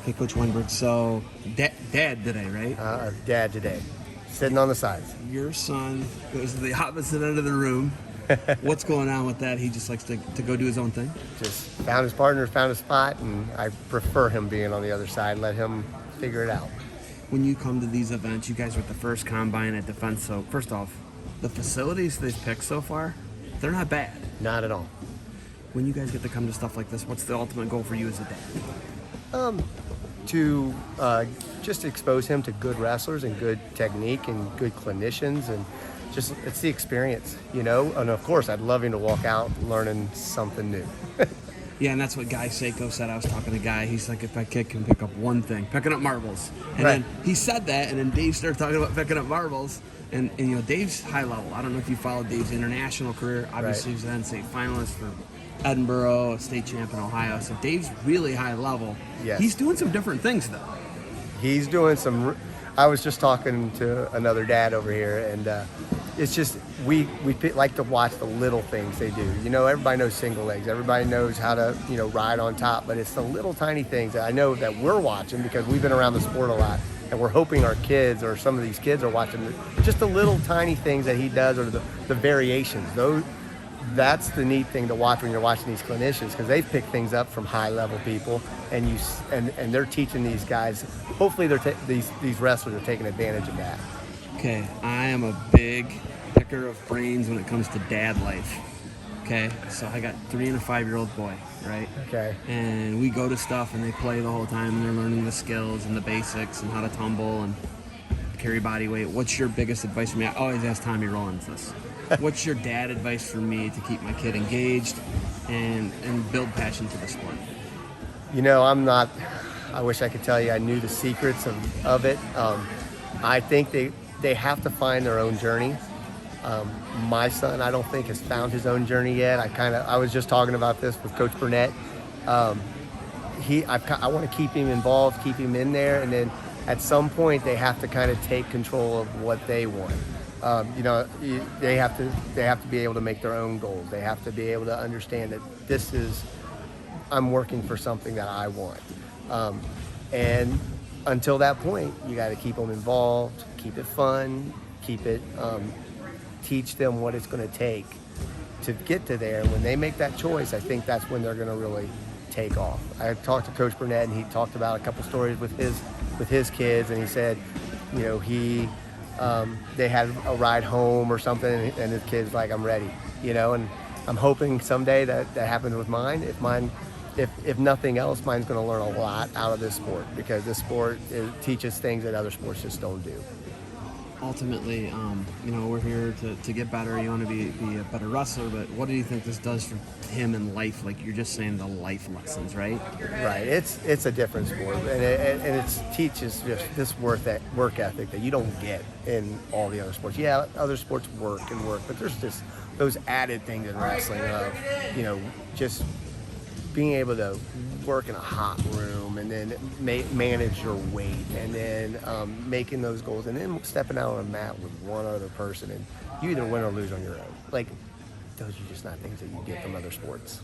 Okay, Coach Wineberg. So, dad today, right? Dad today, sitting on the sides. Your son goes to the opposite end of the room. What's going on with that? He just likes to go do his own thing? Just found his partner, found a spot, and I prefer him being on the other side. Let him figure it out. When you come to these events, you guys were at the first combine at Defense. So, first off, the facilities they've picked so far, they're not bad. Not at all. When you guys get to come to stuff like this, what's the ultimate goal for you as a dad? To just expose him to good wrestlers and good technique and good clinicians, and just it's the experience, you know. And of course, I'd love him to walk out learning something new. Yeah, and that's what Guy Seiko said. I was talking to Guy. He's like, if I kid can pick up one thing, picking up marbles. And Right. then he said that, and then Dave started talking about picking up marbles. And you know, Dave's high level. I don't know if you followed Dave's international career. Obviously, Right. he was an NCAA finalist for Edinburgh, a state champ in Ohio. So Dave's really high level. Yes. He's doing some different things, though. He's doing some. I was just talking to another dad over here, and it's just we like to watch the little things they do. You know, everybody knows single legs. Everybody knows how to ride on top, but it's the little tiny things that I know that we're watching because we've been around the sport a lot, and we're hoping our kids or some of these kids are watching just the little tiny things that he does, or the variations. That's the neat thing to watch when you're watching these clinicians, because they've picked things up from high level people, and they're teaching these guys. Hopefully, these wrestlers are taking advantage of that. Okay, I am a big picker of brains when it comes to dad life. Okay, so I got 3 and a 5-year-old boy, right? Okay. And we go to stuff and they play the whole time and they're learning the skills and the basics and how to tumble and carry body weight. What's your biggest advice for me? I always ask Tommy Rollins this. What's your dad advice for me to keep my kid engaged and build passion to the sport? You know, I wish I could tell you I knew the secrets of it. I think they have to find their own journey. My son, I don't think, has found his own journey yet. I was just talking about this with Coach Burnett. I want to keep him involved, keep him in there, and then at some point they have to kind of take control of what they want. They have to be able to make their own goals. They have to be able to understand that I'm working for something that I want. And until that point, you got to keep them involved, keep it fun, teach them what it's going to take to get to there. And when they make that choice, I think that's when they're going to really take off. I talked to Coach Burnett, and he talked about a couple stories with his kids, and he said, they had a ride home or something, and his kid's like, I'm ready, and I'm hoping someday that happens with mine. If nothing else, mine's going to learn a lot out of this sport, because this sport teaches things that other sports just don't do. Ultimately, we're here to get better. You want to be a better wrestler, but what do you think this does for him in life? Like you're just saying, the life lessons, right? Right. It's a different sport, and it teaches just this work ethic that you don't get in all the other sports. Yeah, other sports work, but there's just those added things in wrestling of, just being able to work in a hot room, and then manage your weight, and then making those goals, and then stepping out on a mat with one other person, and you either win or lose on your own. Like, those are just not things that you get from other sports.